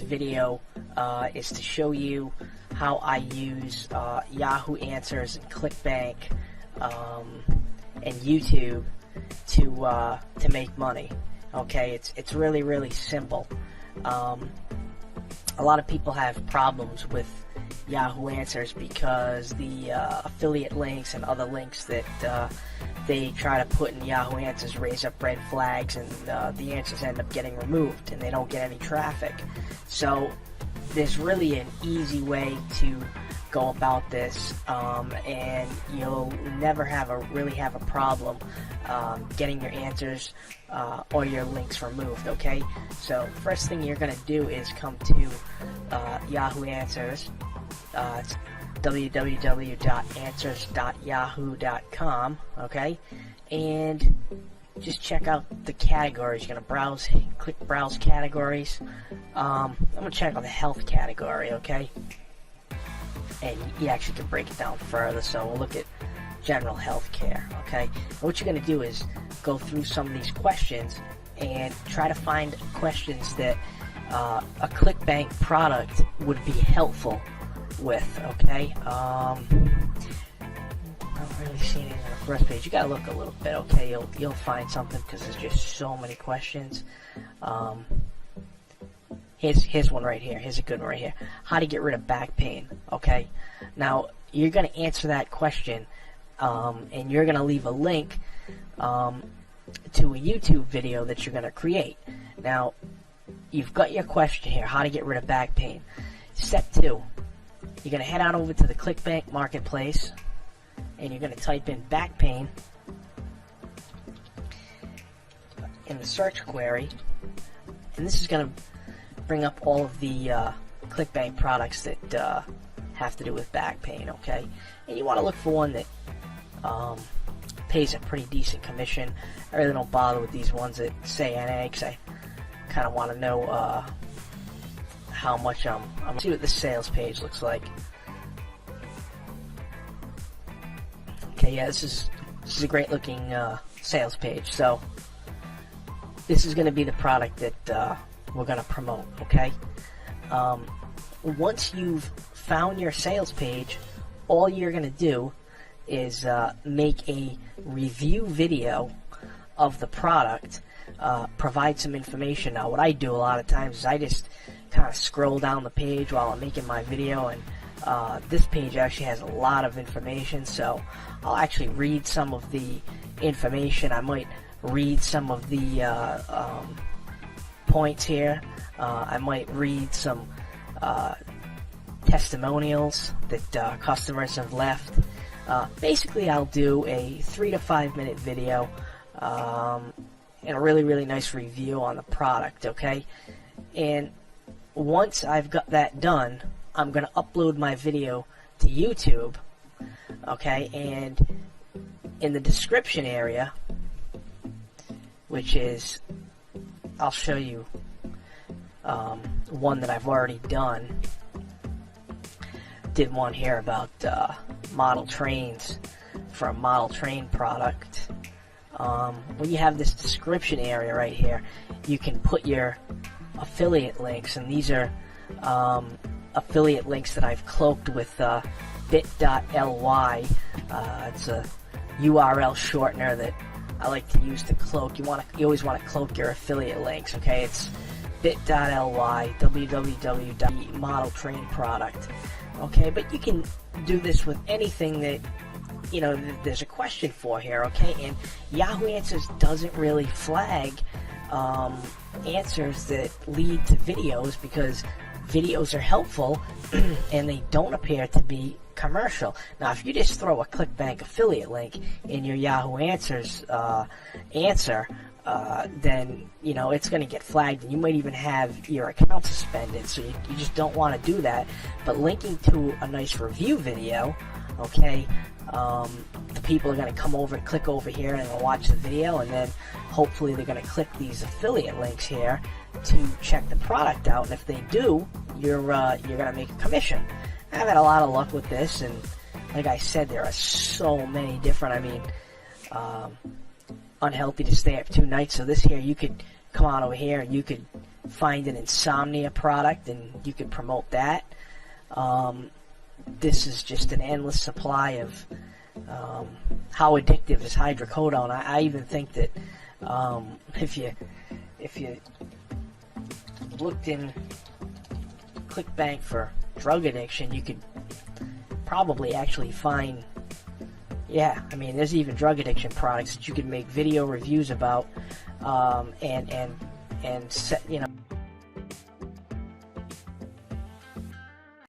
video is to show you how I use Yahoo Answers and Clickbank and YouTube to make money. Okay, it's really simple. A lot of people have problems with Yahoo Answers because the affiliate links and other links that they try to put in Yahoo Answers raise up red flags, and the answers end up getting removed and they don't get any traffic. So there's really an easy way to go about this, and you'll never really have a problem getting your answers or your links removed. Okay, so first thing you're going to do is come to Yahoo Answers. It's www.answers.yahoo.com. okay, and just check out the categories. You're going to click browse categories. I'm going to check on the health category, okay, and you actually can break it down further. So we'll look at general health care, okay. And what you're going to do is go through some of these questions and try to find questions that a Clickbank product would be helpful with, okay. I'm not really seeing it on the first page. You gotta look a little bit, okay. You'll find something because there's just so many questions. Here's one right here. Here's a good one right here. How to get rid of back pain, okay. Now you're gonna answer that question, and you're gonna leave a link to a YouTube video that you're gonna create. Now you've got your question here, how to get rid of back pain. Step 2, you're going to head on over to the Clickbank marketplace and you're going to type in back pain in the search query, and this is going to bring up all of the Clickbank products that have to do with back pain, okay. And you want to look for one that pays a pretty decent commission. I really don't bother with these ones that say NA because I kind of want to know how much I'm gonna see what the sales page looks like. Okay, yeah, this is a great looking sales page. So this is going to be the product that we're going to promote, okay. Once you've found your sales page, all you're going to do is make a review video of the product, provide some information. Now what I do a lot of times is I just kind of scroll down the page while I'm making my video, and this page actually has a lot of information, so I'll actually read some of the information. I might read some of the points here. I might read some testimonials that customers have left. Basically I'll do a 3 to 5 minute video and a really nice review on the product, okay. And once I've got that done, I'm going to upload my video to YouTube, okay. And in the description area, which is, I'll show you one that I've already done. Did one here about model trains for a model train product. When you have this description area right here, you can put your affiliate links, and these are affiliate links that I've cloaked with bit.ly. It's a URL shortener that I like to use to cloak. You always want to cloak your affiliate links, okay? It's bit.ly www.model train product, okay. But you can do this with anything that there's a question for here, okay. And Yahoo Answers doesn't really flag answers that lead to videos because videos are helpful and they don't appear to be commercial. Now if you just throw a Clickbank affiliate link in your Yahoo Answers answer, then it's going to get flagged, and you might even have your account suspended, so you just don't want to do that. But linking to a nice review video, okay, the people are going to come over and click over here and they'll watch the video, and then hopefully they're going to click these affiliate links here to check the product out, and if they do, you're going to make a commission. I've had a lot of luck with this, and like I said, there are so many different, unhealthy to stay up 2 nights. So this here, you could come on over here and you could find an insomnia product and you can promote that. This is just an endless supply of how addictive is hydrocodone. I even think that if you looked in Clickbank for drug addiction, you could probably actually find, yeah, I mean, there's even drug addiction products that you could make video reviews about, and set, you know,